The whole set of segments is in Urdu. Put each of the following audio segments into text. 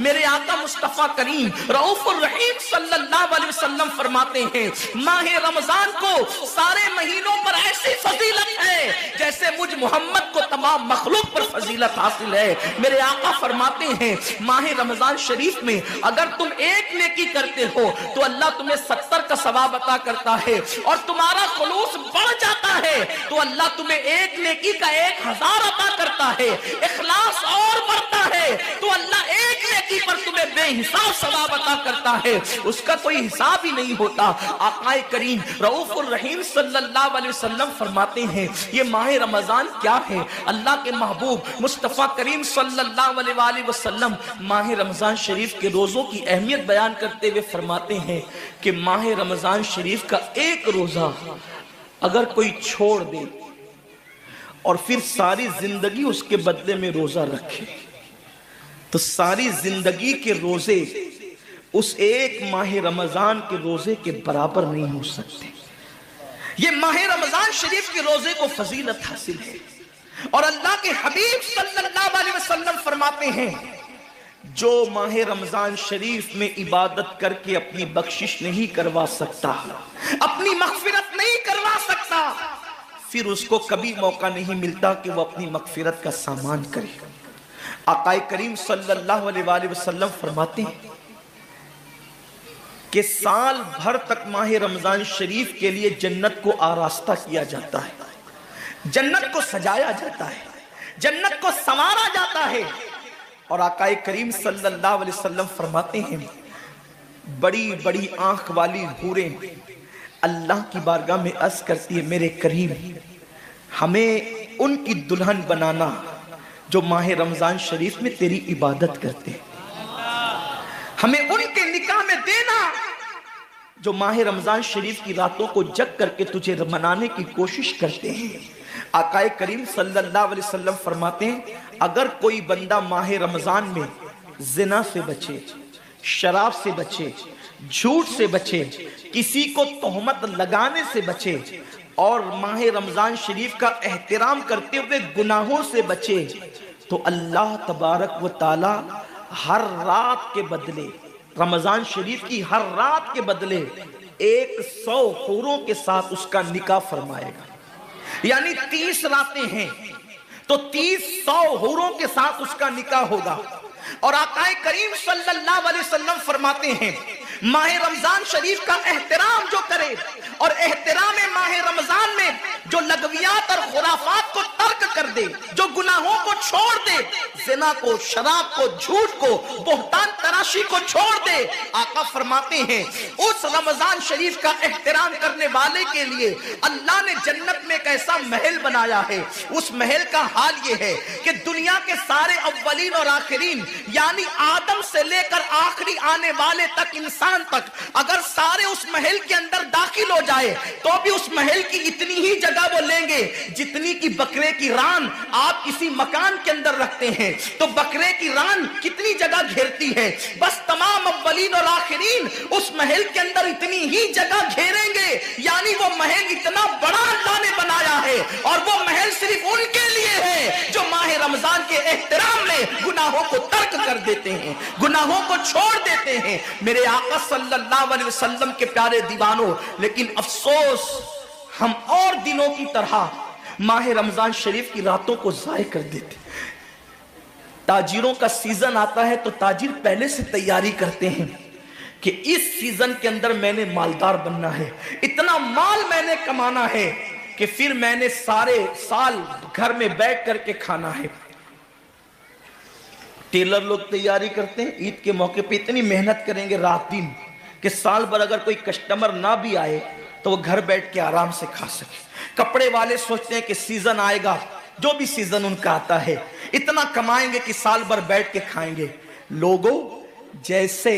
میرے آقا مصطفیٰ کریم رؤوف الرحیم صلی اللہ علیہ وسلم فرماتے ہیں ماہ رمضان کو سارے مہینوں پر ایسی فضیلت ہے جیسے مجھ محمد کو تمام مخلوق پر فضیلت حاصل ہے۔ میرے آقا فرماتے ہیں ماہ رمضان شریف میں اگر تم ایک نیکی کرتے ہو تو اللہ تمہیں 70 کا ثواب عطا کرتا ہے، اور تمہارا خلوص بڑھ جاتا ہے تو اللہ تمہیں ایک نیکی کا 1000 عطا کرتا ہے، اخلاص اور بڑھتا ہے تو اللہ ایک نیکی پر تمہیں بے حساب ثواب عطا کرتا ہے، اس کا کوئی حساب ہی نہیں ہوتا۔ آقا کریم رؤوف الرحیم صلی اللہ علیہ وسلم فرماتے ہیں یہ ماہ رمضان کیا ہے؟ اللہ کے محبوب مصطفیٰ کریم صلی اللہ علیہ وآلہ وسلم ماہ رمضان شریف کے روزوں کی اہمیت بیان کرتے ہوئے فرماتے ہیں کہ ماہ رمضان شریف کا ایک روزہ اگر کوئی چھوڑ دے اور پھر ساری زندگی اس کے بدلے میں روزہ رکھے تو ساری زندگی کے روزے اس ایک ماہ رمضان کے روزے کے برابر نہیں ہو سکتے۔ یہ ماہ رمضان شریف کے روزے کو فضیلت حاصل ہے، اور اللہ کے حبیب صلی اللہ علیہ وسلم فرماتے ہیں جو ماہ رمضان شریف میں عبادت کر کے اپنی بخشش نہیں کروا سکتا، اپنی مغفرت نہیں کروا سکتا، پھر اس کو کبھی موقع نہیں ملتا کہ وہ اپنی مغفرت کا سامان کرے۔ آقا کریم صلی اللہ علیہ وآلہ وسلم فرماتے ہیں کہ سال بھر تک ماہ رمضان شریف کے لیے جنت کو آراستہ کیا جاتا ہے، جنت کو سجایا جاتا ہے، جنت کو سنوارا جاتا ہے، اور آقا کریم صلی اللہ علیہ وسلم فرماتے ہیں بڑی بڑی آنکھ والی حوریں اللہ کی بارگاہ میں عرض کرتی ہے میرے کریم ہمیں ان کی دلہن بنانا جو ماہ رمضان شریف میں تیری عبادت کرتے ہیں، ہمیں ان کے نکاح میں دینا جو ماہ رمضان شریف کی راتوں کو جگ کر کے تجھے منانے کی کوشش کرتے ہیں۔ آقا کریم صلی اللہ علیہ وسلم فرماتے ہیں اگر کوئی بندہ ماہ رمضان میں زنا سے بچے، شراب سے بچے، جھوٹ سے بچے، کسی کو تہمت لگانے سے بچے، اور ماہ رمضان شریف کا احترام کرتے ہوئے گناہوں سے بچے تو اللہ تبارک و تعالی ہر رات کے بدلے، رمضان شریف کی ہر رات کے بدلے 100 حوروں کے ساتھ اس کا نکاح فرمائے گا۔ یعنی 30 راتیں ہیں تو 300 حوروں کے ساتھ اس کا نکاح ہوگا۔ اور آقا کریم صلی اللہ علیہ وسلم فرماتے ہیں ماہ رمضان شریف کا احترام جو کرے اور احترام ماہ رمضان میں جو لغویات اور خرافات کو ترک کر دے، جو گناہوں کو چھوڑ دے، زنا کو، شراب کو، جھوٹ کو، بہتان تراشی کو چھوڑ دے، آقا فرماتے ہیں اس رمضان شریف کا احترام کرنے والے کے لیے اللہ نے جنت میں ایک ایسا محل بنایا ہے۔ اس محل کا حال یہ ہے کہ دنیا کے سارے اولین اور آخرین یعنی آدم سے لے کر آخری آنے والے تک، انسان تک، اگر سارے اس محل کے اندر داخل ہو جائے تو بھی اس محل کی اتنی ہی جگہ وہ لیں گے جتنی کی بکرے کی ران آپ کسی مکان کے اندر رکھتے ہیں، تو بکرے کی ران کتنی جگہ گھیرتی ہے، بس تمام اولین اور آخرین اس محل کے اندر اتنی ہی جگہ گھیریں گے، یعنی وہ محل اتنا بڑا اللہ نے بنایا ہے، اور وہ محل صرف ان کے لیے ہے جو ماہ رمضان کے احترام میں گناہوں کو ترک کر دیتے ہیں، گناہوں کو چھوڑ دیتے ہیں۔ میرے آقا صلی اللہ علیہ وسلم کے پیارے دیوانوں، لیکن افسوس ہم اور دنوں کی طرح ماہ رمضان شریف کی راتوں کو ضائع کر دیتے۔ تاجروں کا سیزن آتا ہے تو تاجر پہلے سے تیاری کرتے ہیں کہ اس سیزن کے اندر میں نے مالدار بننا ہے، اتنا مال میں نے کمانا ہے کہ پھر میں نے سارے سال گھر میں بیٹھ کر کے کھانا ہے۔ ٹیلر لوگ تیاری کرتے ہیں عید کے موقع پہ اتنی محنت کریں گے رات دن کہ سال بھر اگر کوئی کسٹمر نہ بھی آئے تو وہ گھر بیٹھ کے آرام سے کھا سکے۔ کپڑے والے سوچتے ہیں کہ سیزن آئے گا، جو بھی سیزن ان کا آتا ہے اتنا کمائیں گے کہ سال بھر بیٹھ کے کھائیں گے۔ لوگوں جیسے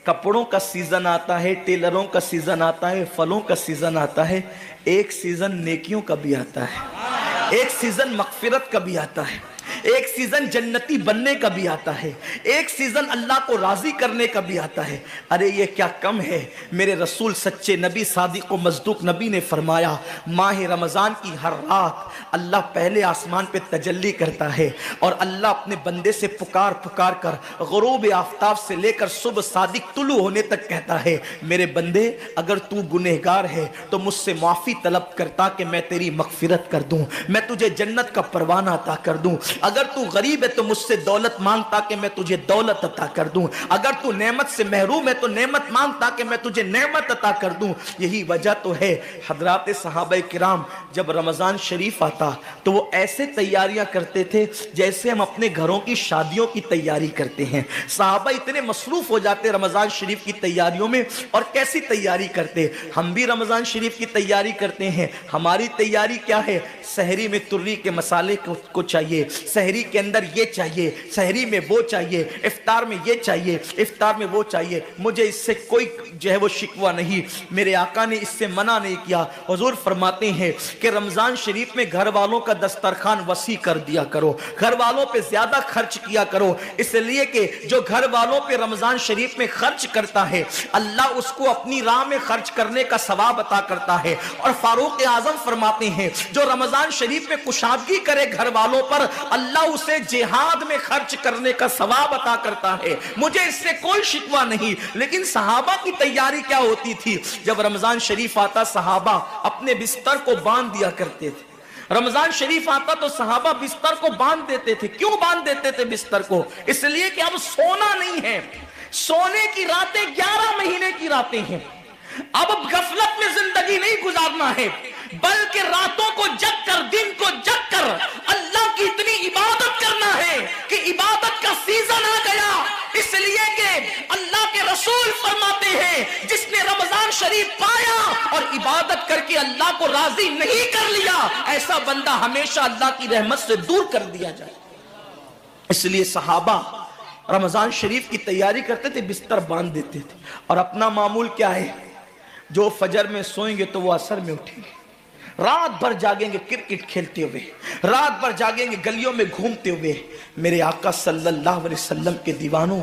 کپڑوں کا سیزن آتا ہے، ٹیلروں کا سیزن آتا ہے، پھلوں کا سیزن آتا ہے، ایک سیزن نیکیوں کا بھی آتا ہے، ایک سیزن مغفرت کا بھی آتا ہے۔ ایک سیزن جنتی بننے کا بھی آتا ہے، ایک سیزن اللہ کو راضی کرنے کا بھی آتا ہے۔ ارے یہ کیا کم ہے، میرے رسول سچے نبی صادق و مصدوق نبی نے فرمایا ماہ رمضان کی ہر رات اللہ پہلے آسمان پہ تجلی کرتا ہے اور اللہ اپنے بندے سے پکار پکار کر غروب آفتاب سے لے کر صبح صادق طلوع ہونے تک کہتا ہے میرے بندے اگر تو گنہگار ہے تو مجھ سے معافی طلب کرتا کہ میں تیری مغفرت کر دوں، میں تجھے جنت کا پروانہ عطا کر دوں، اگر تو غریب ہے تو مجھ سے دولت مانگتا کہ میں تجھے دولت عطا کر دوں، اگر تو نعمت سے محروم ہے تو نعمت مانگتا کہ میں تجھے نعمت عطا کر دوں۔ یہی وجہ تو ہے حضرات صحابہ کرام جب رمضان شریف آتا تو وہ ایسے تیاریاں کرتے تھے جیسے ہم اپنے گھروں کی شادیوں کی تیاری کرتے ہیں۔ صحابہ اتنے مصروف ہو جاتے رمضان شریف کی تیاریوں میں، اور کیسی تیاری کرتے؟ ہم بھی رمضان شریف کی تیاری کرتے ہیں۔ ہماری تیاری کیا ہے؟ سحری میں تری کے مسالے کو چاہیے، سحری کے اندر یہ چاہیے، سحری میں وہ چاہیے، افطار میں یہ چاہیے، افطار میں وہ چاہیے۔ مجھے اس سے کوئی جو ہے وہ شکوہ نہیں، میرے آقا نے اس سے منع نہیں کیا۔ حضور فرماتے ہیں کہ رمضان شریف میں گھر والوں کا دسترخوان وسیع کر دیا کرو، گھر والوں پہ زیادہ خرچ کیا کرو، اس لیے کہ جو گھر والوں پہ رمضان شریف میں خرچ کرتا ہے اللہ اس کو اپنی راہ میں خرچ کرنے کا ثواب عطا کرتا ہے۔ اور فاروق اعظم فرماتے ہیں جو رمضان شریف میں کشادگی کرے گھر والوں پر اللہ اسے جہاد میں خرچ کرنے کا ثواب عطا کرتا ہے۔ مجھے اس سے کوئی شکوہ نہیں، لیکن صحابہ کی تیاری کیا ہوتی تھی؟ جب رمضان شریف آتا صحابہ اپنے بستر کو باندھ دیا کرتے تھے۔ رمضان شریف آتا تو صحابہ بستر کو باندھ دیتے تھے۔ کیوں باندھ دیتے تھے بستر کو؟ اس لیے کہ اب سونا نہیں ہے، سونے کی راتیں 11 مہینے کی راتیں ہیں، اب غفلت میں زندگی نہیں گزارنا ہے، بلکہ راتوں کو جگ کر دن کو جگ کر اللہ کی اتنی عبادت کرنا ہے کہ عبادت کا سیزن آ گیا۔ اس لیے کہ اللہ کے رسول فرماتے ہیں جس نے رمضان شریف پایا اور عبادت کر کے اللہ کو راضی نہیں کر لیا ایسا بندہ ہمیشہ اللہ کی رحمت سے دور کر دیا جائے۔ اس لیے صحابہ رمضان شریف کی تیاری کرتے تھے، بستر باندھ دیتے تھے، اور اپنا معمول کیا ہے؟ جو فجر میں سوئیں گے تو وہ عصر میں اٹھیں گے، رات بھر جاگیں گے کرکٹ کھیلتے ہوئے، رات بھر جاگیں گے گلیوں میں گھومتے ہوئے۔ میرے آقا صلی اللہ علیہ وسلم کے دیوانوں،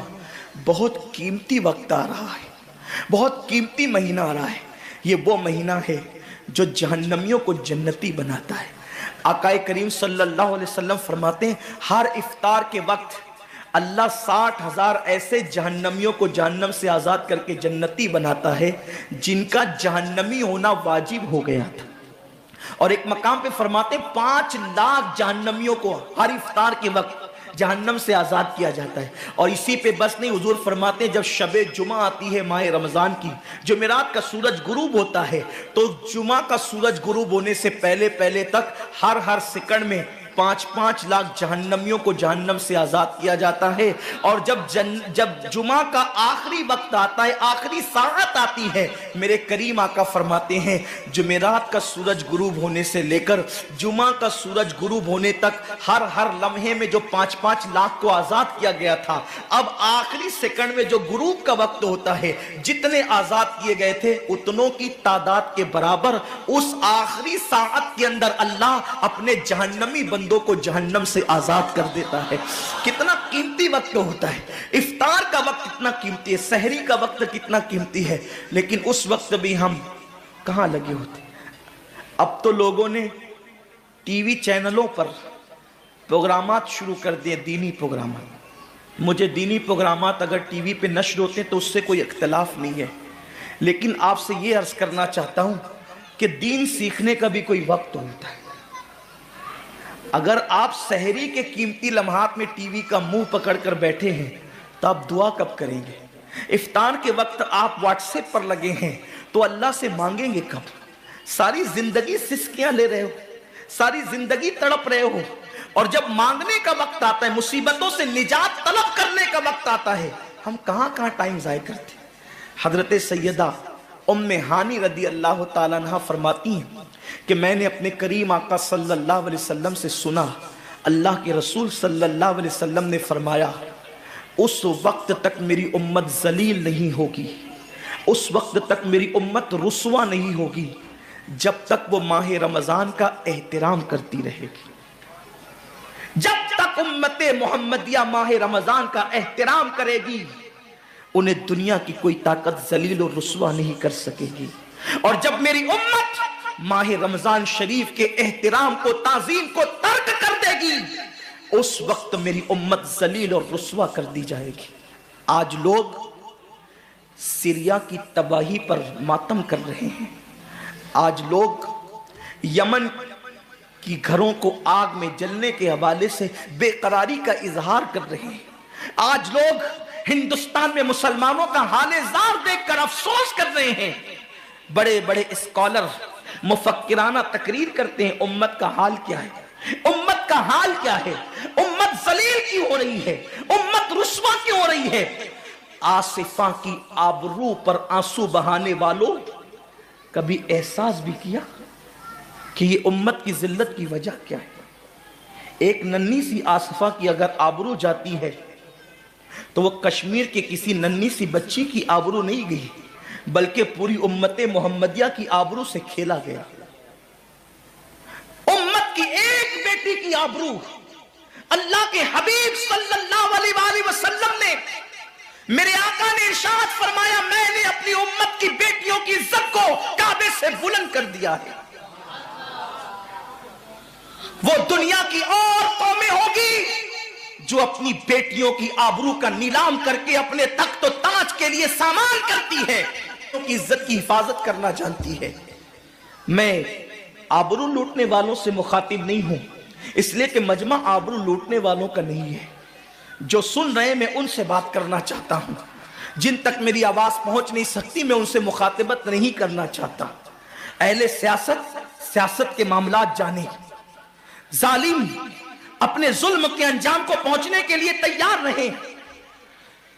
بہت قیمتی وقت آ رہا ہے، بہت قیمتی مہینہ آ رہا ہے۔ یہ وہ مہینہ ہے جو جہنمیوں کو جنتی بناتا ہے۔ آقا کریم صلی اللہ علیہ وسلم فرماتے ہیں ہر افطار کے وقت اللہ 60,000 ایسے جہنمیوں کو جہنم سے آزاد کر کے جنتی بناتا ہے جن کا جہنمی ہونا واجب ہو گیا تھا۔ اور ایک مقام پہ فرماتے 5 لاکھ جہنمیوں کو ہر افطار کے وقت جہنم سے آزاد کیا جاتا ہے۔ اور اسی پہ بس نہیں، حضور فرماتے ہیں جب شب جمعہ آتی ہے ماہ رمضان کی، جمعرات کا سورج غروب ہوتا ہے، تو جمعہ کا سورج غروب ہونے سے پہلے پہلے تک ہر سیکنڈ میں 5 لاکھ جہنمیوں کو جہنم سے آزاد کیا جاتا ہے۔ اور جب جمعہ کا آخری وقت آتا ہے، آخری ساعت آتی ہے، میرے کریم آقا فرماتے ہیں جمعرات کا سورج غروب ہونے سے لے کر جمعہ کا سورج غروب ہونے تک ہر لمحے میں جو 5 لاکھ کو آزاد کیا گیا تھا، اب آخری سیکنڈ میں جو غروب کا وقت ہوتا ہے جتنے آزاد کیے گئے تھے اتنوں کی تعداد کے برابر اس آخری ساعت کے اندر اللہ اپنے جہنمی بندوں کو جہنم سے آزاد کر دیتا ہے۔ کتنا قیمتی وقت ہوتا ہے، افطار کا وقت کتنا قیمتی ہے، سحری کا وقت کتنا قیمتی ہے، لیکن اس وقت بھی ہم کہاں لگے ہوتے ہیں؟ اب تو لوگوں نے ٹی وی چینلوں پر پروگرامات شروع کر دیے، دینی پروگرامات۔ مجھے دینی پروگرامات اگر ٹی وی پہ نشر ہوتے ہیں تو اس سے کوئی اختلاف نہیں ہے، لیکن آپ سے یہ عرض کرنا چاہتا ہوں کہ دین سیکھنے کا بھی کوئی وقت ہوتا ہے۔ اگر آپ سحری کے قیمتی لمحات میں ٹی وی کا منہ پکڑ کر بیٹھے ہیں تو آپ دعا کب کریں گے؟ افطار کے وقت آپ واٹس ایپ پر لگے ہیں تو اللہ سے مانگیں گے کب؟ ساری زندگی سسکیاں لے رہے ہو، ساری زندگی تڑپ رہے ہو، اور جب مانگنے کا وقت آتا ہے، مصیبتوں سے نجات طلب کرنے کا وقت آتا ہے، ہم کہاں ٹائم ضائع کرتے ہیں۔ حضرت سیدہ ام ہانی رضی اللہ تعالیٰ عنہ فرماتی ہیں کہ میں نے اپنے کریم آقا صلی اللہ علیہ وسلم سے سنا، اللہ کے رسول صلی اللہ علیہ وسلم نے فرمایا اس وقت تک میری امت ذلیل نہیں ہوگی، اس وقت تک میری امت رسوا نہیں ہوگی جب تک وہ ماہ رمضان کا احترام کرتی رہے گی، جب تک تک امت محمدیہ ماہ رمضان کا احترام کرے گی انہیں دنیا کی کوئی طاقت ذلیل و رسوا نہیں کر سکے گی. اور جب میری امت ماہ رمضان شریف کے احترام کو تعظیم کو ترک کر دے گی اس وقت میری امت ذلیل اور رسوا کر دی جائے گی. آج لوگ سیریا کی تباہی پر ماتم کر رہے ہیں. آج لوگ یمن کی گھروں کو آگ میں جلنے کے حوالے سے بے قراری کا اظہار کر رہے ہیں. آج لوگ ہندوستان میں مسلمانوں کا حال زار دیکھ کر افسوس کر رہے ہیں. بڑے بڑے اسکالر مفکرانہ تقریر کرتے ہیں امت کا حال کیا ہے, امت کا حال کیا ہے, امت ذلیل کیوں ہو رہی ہے, امت رسوا کیوں ہو رہی ہے. آصفہ کی آبرو پر آنسو بہانے والوں کبھی احساس بھی کیا کہ یہ امت کی ذلت کی وجہ کیا ہے. ایک ننھی سی آصفہ کی اگر آبرو جاتی ہے تو وہ کشمیر کے کسی ننھی سی بچی کی آبرو نہیں گئی بلکہ پوری امت محمدیہ کی آبرو سے کھیلا گیا. امت کی ایک بیٹی کی آبرو اللہ کے حبیب صلی اللہ علیہ وآلہ وسلم نے, میرے آقا نے ارشاد فرمایا میں نے اپنی امت کی بیٹیوں کی عزت کو کعبے سے بلند کر دیا ہے. وہ دنیا کی اور قومیں ہوگی جو اپنی بیٹیوں کی آبرو کا نیلام کر کے اپنے تخت و تاج کے لیے سامان کرتی ہے, ان کی عزت کی حفاظت کرنا جانتی ہے. میں آبرو لوٹنے والوں سے مخاطب نہیں ہوں اس لیے کہ مجمع آبرو لوٹنے والوں کا نہیں ہے. جو سن رہے میں ان سے بات کرنا چاہتا ہوں, جن تک میری آواز پہنچ نہیں سکتی میں ان سے مخاطبت نہیں کرنا چاہتا. اہل سیاست کے معاملات جانے, ظالم اپنے ظلم کے انجام کو پہنچنے کے لیے تیار رہے,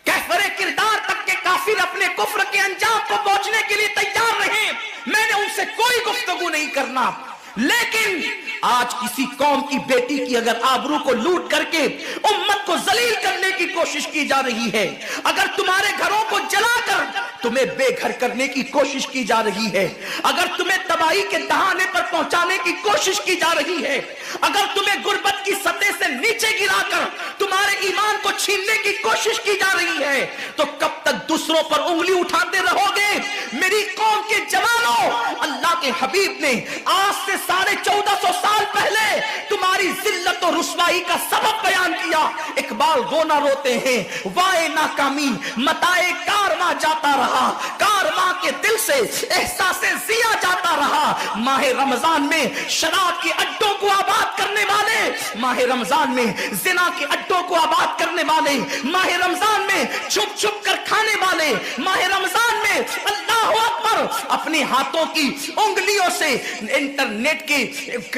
کفر کردار تک کے کافر اپنے کفر کے انجام کو پہنچنے کے لیے تیار رہے. میں نے ان سے کوئی گفتگو نہیں کرنا, لیکن آج کسی قوم کی بیٹی کی اگر آبرو کو لوٹ کر کے امت کو ذلیل کرنے کی کوشش کی جا رہی ہے, اگر تمہارے گھروں کو جلا کر تمہیں بے گھر کرنے کی کوشش کی جا رہی ہے, اگر تمہیں تباہی کے دہانے پر پہنچانے کی کوشش کی جا رہی ہے, اگر تمہیں غربت کی سطح سے نیچے گرا کر تمہارے ایمان کو چھیننے کی کوشش کی جا رہی ہے, تو کب تک دوسروں پر انگلی اٹھاتے رہو گے؟ میری قوم کے جوانوں, اللہ کے حبیب نے آج سے 1450 سال پہلے تمہاری ذلت و رسوائی کا سبب بیان کیا. اقبال رونا روتے ہیں وائے ناکامی متائے کارواں جاتا رہا, کارواں کے دل سے احساس ضیا جاتا رہا. ماہ رمضان میں شراب کے اڈوں کو آباد کرنے والے, ماہ رمضان میں زنا کے اڈوں کو آباد کرنے والے, ماہ رمضان میں چھپ چھپ کر کھانے والے, ماہ رمضان میں اللہ اکبر اپنے ہاتھوں کی انگلیوں سے انٹرنیٹ کی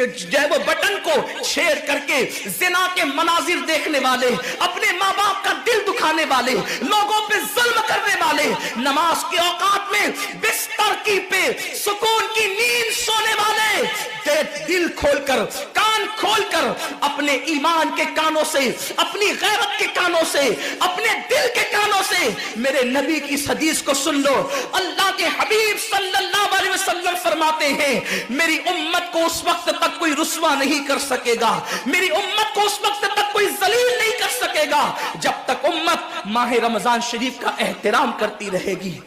جو ہے وہ بٹن کو چھیڑ کر کے زنا کے مناظر دیکھنے والے, اپنے ماں باپ کا دل دکھانے والے, لوگوں پہ ظلم کرنے والے, نماز کے اوقات میں بستر کی پہ سکون کی نیند سونے والے, دل کھول کر کان کھول کر اپنے ایمان کے کانوں سے, اپنی غیرت کے کانوں سے, اپنے دل کے کانوں سے میرے نبی کی حدیث کو سن لو. اللہ کے حبیب صلی اللہ علیہ وسلم فرماتے ہیں میری امت کو اس وقت تک کوئی رسوا نہیں کر سکے گا, میری امت کو اس وقت تک کوئی ذلیل نہیں کر سکے گا جب تک امت ماہ رمضان شریف کا احترام کرتی رہے گی.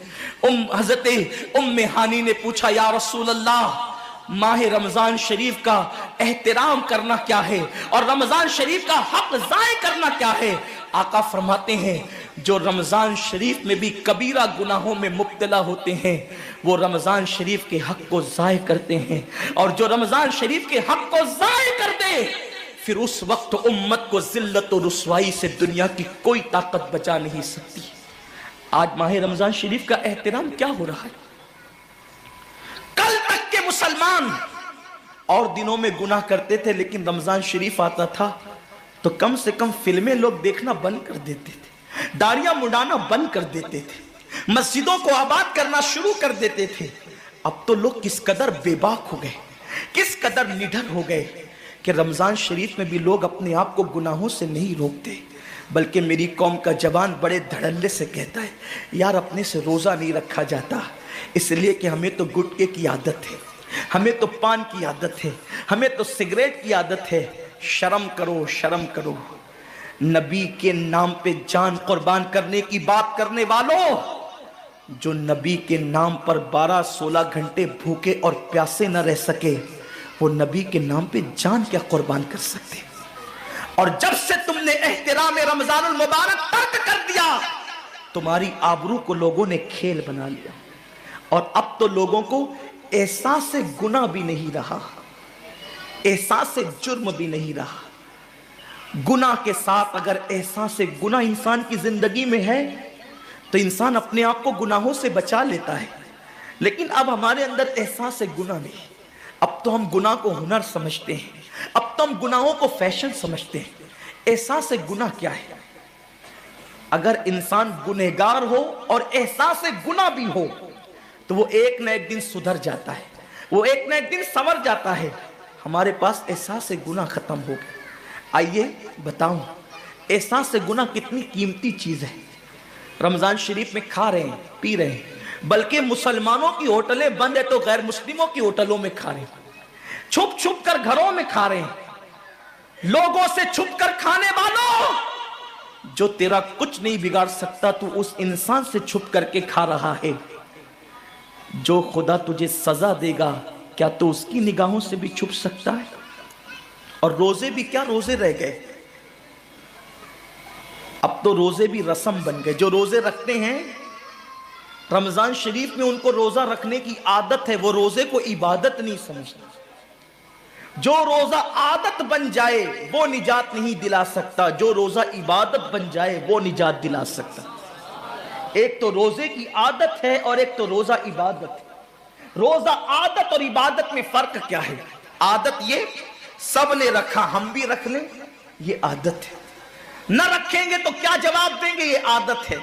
حضرت ام ہانی نے پوچھا یا رسول اللہ ماہ رمضان شریف کا احترام کرنا کیا ہے اور رمضان شریف کا حق ضائع کرنا کیا ہے؟ آقا فرماتے ہیں جو رمضان شریف میں بھی کبیرہ گناہوں میں مبتلا ہوتے ہیں وہ رمضان شریف کے حق کو ضائع کرتے ہیں, اور جو رمضان شریف کے حق کو ضائع کر دے پھر اس وقت امت کو ذلت و رسوائی سے دنیا کی کوئی طاقت بچا نہیں سکتی. آج ماہ رمضان شریف کا احترام کیا ہو رہا ہے؟ کل تک کے مسلمان اور دنوں میں گناہ کرتے تھے, لیکن رمضان شریف آتا تھا تو کم سے کم فلمیں لوگ دیکھنا بند کر دیتے تھے, داڑیاں مڈانا بند کر دیتے تھے, مسجدوں کو آباد کرنا شروع کر دیتے تھے. اب تو لوگ کس قدر بے باک ہو گئے, کس قدر نڈر ہو گئے کہ رمضان شریف میں بھی لوگ اپنے آپ کو گناہوں سے نہیں روکتے, بلکہ میری قوم کا جوان بڑے دھڑلے سے کہتا ہے یار اپنے سے روزہ نہیں رکھا جاتا اس لیے کہ ہمیں تو گٹکے کی عادت ہے, ہمیں تو پان کی عادت ہے, ہمیں تو سگریٹ کی عادت ہے. شرم کرو, شرم کرو. نبی کے نام پہ جان قربان کرنے کی بات کرنے والوں، جو نبی کے نام پر 12-16 گھنٹے بھوکے اور پیاسے نہ رہ سکے، وہ نبی کے نام پہ جان کیا قربان کر سکتے؟ اور جب سے تم نے احترام رمضان المبارک ترک کر دیا، تمہاری آبرو کو لوگوں نے کھیل بنا لیا، اور اب تو لوگوں کو احساس گناہ بھی نہیں رہا، احساس جرم بھی نہیں رہا۔ گناہ کے ساتھ اگر احساس گناہ انسان کی زندگی میں ہے تو انسان اپنے آپ کو گناہوں سے بچا لیتا ہے، لیکن اب ہمارے اندر احساس گناہ نہیں۔ اب تو ہم گناہ کو ہنر سمجھتے ہیں، اب تو ہم گناہوں کو فیشن سمجھتے ہیں۔ احساس گناہ کیا ہے؟ اگر انسان گنہگار ہو اور احساس گناہ بھی ہو تو وہ ایک نہ ایک دن سدھر جاتا ہے، وہ ایک نہ ایک دن سنور جاتا ہے۔ ہمارے پاس احساس گناہ ختم ہو گیا۔ آئیے بتاؤں احساس گناہ کتنی قیمتی چیز ہے۔ رمضان شریف میں کھا رہے ہیں، پی رہے ہیں، بلکہ مسلمانوں کی ہوٹلیں بند ہے تو غیر مسلموں کی ہوٹلوں میں کھا رہے ہیں، چھپ چھپ کر گھروں میں کھا رہے ہیں۔ لوگوں سے چھپ کر کھانے والوں، جو تیرا کچھ نہیں بگاڑ سکتا تو اس انسان سے چھپ کر کے کھا رہا ہے۔ جو خدا تجھے سزا دے گا کیا تو اس کی نگاہوں سے بھی چھپ سکتا ہے؟ اور روزے بھی کیا روزے رہ گئے، اب تو روزے بھی رسم بن گئے۔ جو روزے رکھتے ہیں رمضان شریف میں، ان کو روزہ رکھنے کی عادت ہے، وہ روزے کو عبادت نہیں سمجھتے۔ جو روزہ عادت بن جائے وہ نجات نہیں دلا سکتا، جو روزہ عبادت بن جائے وہ نجات دلا سکتا۔ ایک تو روزے کی عادت ہے اور ایک تو روزہ عبادت ہے۔ روزہ عادت اور عبادت میں فرق کیا ہے؟ عادت یہ سب نے رکھا ہم بھی رکھ لیں، یہ عادت ہے۔ نہ رکھیں گے تو کیا جواب دیں گے، یہ عادت ہے۔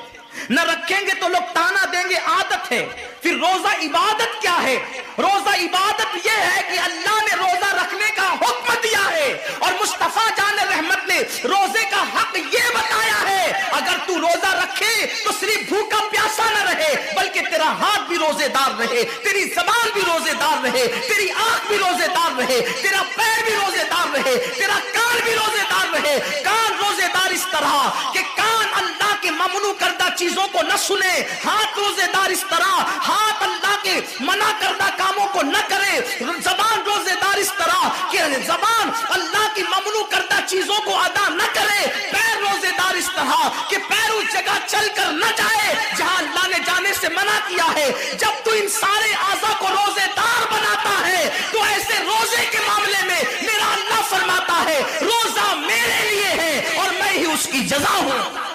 نہ رکھیں گے تو لوگ تانا دیں گے، عادت ہے۔ پھر روزہ عبادت کیا ہے؟ روزہ عبادت یہ ہے کہ اللہ نے روزہ رکھنے کا حکم دیا ہے اور مصطفیٰ جان رحمت نے روزے کا حق یہ بتایا ہے، اگر تو روزہ رکھے تو صرف بھوکا پیاسا نہ رہے بلکہ تیرا ہاتھ بھی روزے دار رہے، تیری زبان بھی روزے دار رہے، تیری آنکھ بھی روزے دار رہے، تیرا پیر بھی روزے دار رہے، تیرا کان بھی روزے دار رہے۔ کان روزے دار اس طرح کہ کان اللہ کے ممنوع کردہ چیزوں کو نہ سنے، ہاتھ روزے دار اس طرح ہاتھ اللہ کے منع کردہ کاموں کو نہ کرے، زبان روزے دار اس طرح کہ زبان اللہ کی ممنوع کردہ چیزوں کو ادا نہ کرے، پیر روزے دار اس طرح کہ پیر اس جگہ چل کر نہ جائے جہاں اللہ نے جانے سے منع کیا ہے۔ جب تو ان سارے اعضاء کو روزے دار بناتا ہے تو ایسے روزے کے معاملے میں میرا اللہ فرماتا ہے روزہ میرے لیے ہے اور میں ہی اس کی جزا ہوں۔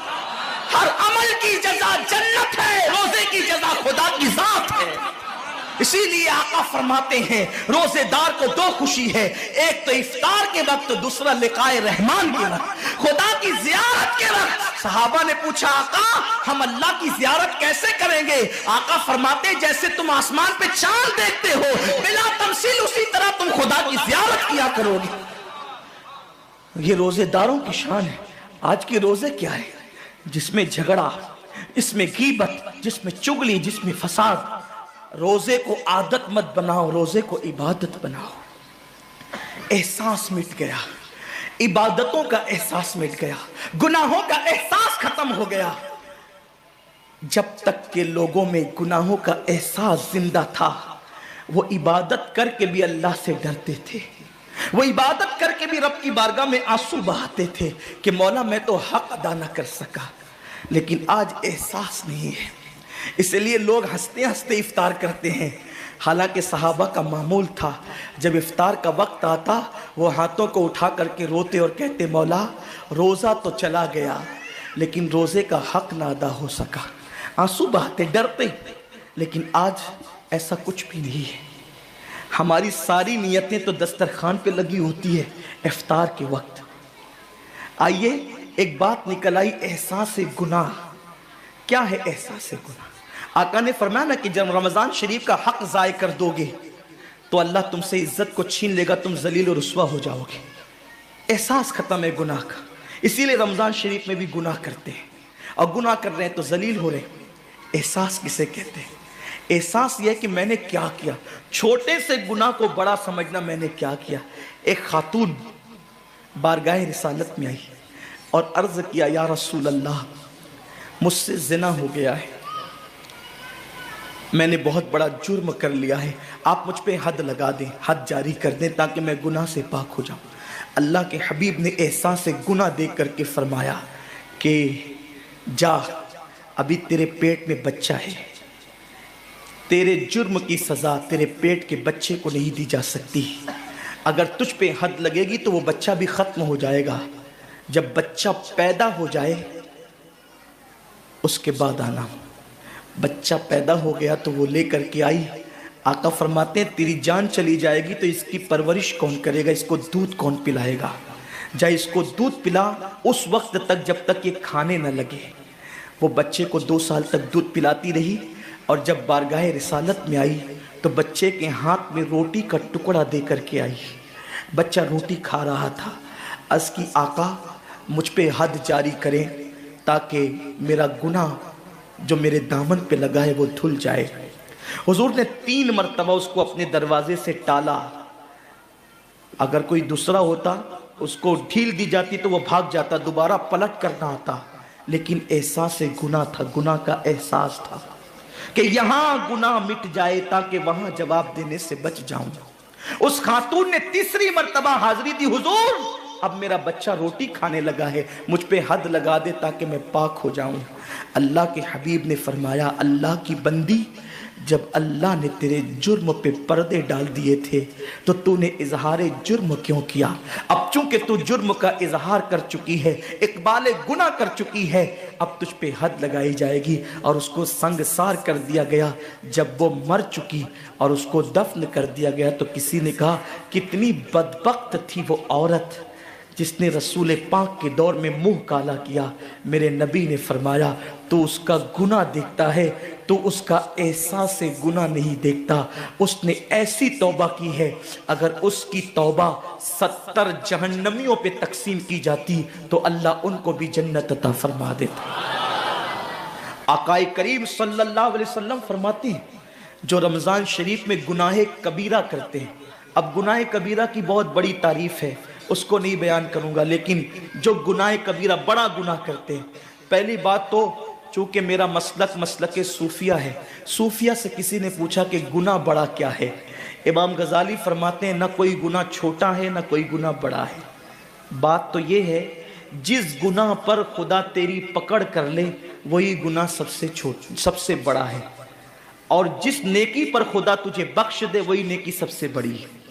ہر عمل کی جزا جنت ہے، روزے کی جزا خدا کی ذات ہے۔ اسی لیے آقا فرماتے ہیں روزے دار کو دو خوشی ہے، ایک تو افطار کے وقت، دوسرا لقائے رحمان کے وقت، خدا کی زیارت کے وقت۔ صحابہ نے پوچھا آقا ہم اللہ کی زیارت کیسے کریں گے؟ آقا فرماتے ہیں جیسے تم آسمان پہ چاند دیکھتے ہو بلا تمثیل اسی طرح تم خدا کی زیارت کیا کرو گے۔ یہ روزے داروں کی شان ہے۔ آج کے روزے کیا ہے؟ جس میں جھگڑا، جس میں غیبت، جس میں چگلی، جس میں فساد۔ روزے کو عادت مت بناؤ، روزے کو عبادت بناؤ۔ احساس مٹ گیا، عبادتوں کا احساس مٹ گیا، گناہوں کا احساس ختم ہو گیا۔ جب تک کہ لوگوں میں گناہوں کا احساس زندہ تھا وہ عبادت کر کے بھی اللہ سے ڈرتے تھے، وہ عبادت کر کے بھی رب کی بارگاہ میں آنسو بہاتے تھے کہ مولا میں تو حق ادا نہ کر سکا۔ لیکن آج احساس نہیں ہے، اس لیے لوگ ہنستے ہنستے افطار کرتے ہیں۔ حالانکہ صحابہ کا معمول تھا جب افطار کا وقت آتا وہ ہاتھوں کو اٹھا کر کے روتے اور کہتے مولا روزہ تو چلا گیا لیکن روزے کا حق نہ ادا ہو سکا، آنسو بہاتے ڈرتے۔ لیکن آج ایسا کچھ بھی نہیں ہے۔ ہماری ساری نیتیں تو دسترخوان پہ لگی ہوتی ہے افطار کے وقت۔ آئیے ایک بات نکل آئی، احساس گناہ۔ کیا ہے احساس گناہ؟ آقا نے فرمایا نا کہ جب رمضان شریف کا حق ضائع کر دو گے تو اللہ تم سے عزت کو چھین لے گا، تم ذلیل و رسوا ہو جاؤ گے۔ احساس ختم ہے گناہ کا، اسی لیے رمضان شریف میں بھی گناہ کرتے ہیں، اور گناہ کر رہے ہیں تو ذلیل ہو رہے ہیں۔ احساس کسے کہتے ہیں؟ احساس یہ ہے کہ میں نے کیا کیا، چھوٹے سے گناہ کو بڑا سمجھنا میں نے کیا کیا۔ ایک خاتون بارگاہ رسالت میں آئی اور عرض کیا یا رسول اللہ مجھ سے زنا ہو گیا ہے، میں نے بہت بڑا جرم کر لیا ہے، آپ مجھ پہ حد لگا دیں، حد جاری کر دیں تاکہ میں گناہ سے پاک ہو جاؤں۔ اللہ کے حبیب نے احساس گناہ دیکھ کر کے فرمایا کہ جا، ابھی تیرے پیٹ میں بچہ ہے، تیرے جرم کی سزا تیرے پیٹ کے بچے کو نہیں دی جا سکتی، اگر تجھ پہ حد لگے گی تو وہ بچہ بھی ختم ہو جائے گا، جب بچہ پیدا ہو جائے اس کے بعد آنا۔ بچہ پیدا ہو گیا تو وہ لے کر کے آئی، آقا فرماتے ہیں تیری جان چلی جائے گی تو اس کی پرورش کون کرے گا، اس کو دودھ کون پلائے گا، جا اس کو دودھ پلا اس وقت تک جب تک یہ کھانے نہ لگے۔ وہ بچے کو 2 سال تک دودھ پلاتی رہی، اور جب بارگاہ رسالت میں آئی تو بچے کے ہاتھ میں روٹی کا ٹکڑا دے کر کے آئی، بچہ روٹی کھا رہا تھا، عرض کی آقا مجھ پہ حد جاری کریں تاکہ میرا گناہ جو میرے دامن پہ لگا ہے وہ دھل جائے۔ حضور نے 3 مرتبہ اس کو اپنے دروازے سے ٹالا، اگر کوئی دوسرا ہوتا اس کو ڈھیل دی جاتی تو وہ بھاگ جاتا، دوبارہ پلٹ کرنا آتا، لیکن احساس گناہ تھا، گناہ کا احساس تھا کہ یہاں گناہ مٹ جائے تاکہ وہاں جواب دینے سے بچ جاؤں۔ اس خاتون نے 3 مرتبہ حاضری دی، حضور اب میرا بچہ روٹی کھانے لگا ہے، مجھ پہ حد لگا دے تاکہ میں پاک ہو جاؤں۔ اللہ کے حبیب نے فرمایا اللہ کی بندی، جب اللہ نے تیرے جرم پہ پردے ڈال دیے تھے تو تو نے اظہار جرم کیوں کیا؟ اب چونکہ تو جرم کا اظہار کر چکی ہے، اقبال گناہ کر چکی ہے، اب تجھ پہ حد لگائی جائے گی۔ اور اس کو سنگسار کر دیا گیا۔ جب وہ مر چکی اور اس کو دفن کر دیا گیا تو کسی نے کہا کتنی بدبخت تھی وہ عورت جس نے رسول پاک کے دور میں منہ کالا کیا۔ میرے نبی نے فرمایا تو اس کا گناہ دیکھتا ہے، تو اس کا احساس گناہ نہیں دیکھتا۔ اس نے ایسی توبہ کی ہے، اگر اس کی توبہ 70 جہنمیوں پہ تقسیم کی جاتی تو اللہ ان کو بھی جنت عطا فرما دیتا۔ آقا کریم صلی اللہ علیہ وسلم فرماتے ہیں جو رمضان شریف میں گناہ کبیرہ کرتے ہیں، اب گناہ کبیرہ کی بہت بڑی تعریف ہے، اس کو نہیں بیان کروں گا، لیکن جو گناہ کبیرہ بڑا گناہ کرتے ہیں، پہلی بات تو چونکہ میرا مسلک صوفیہ ہے، صوفیہ سے کسی نے پوچھا کہ گناہ بڑا کیا ہے؟ امام غزالی فرماتے ہیں نہ کوئی گناہ چھوٹا ہے نہ کوئی گناہ بڑا ہے، بات تو یہ ہے جس گناہ پر خدا تیری پکڑ کر لے وہی گناہ سب سے بڑا ہے، اور جس نیکی پر خدا تجھے بخش دے وہی نیکی سب سے بڑی ہے۔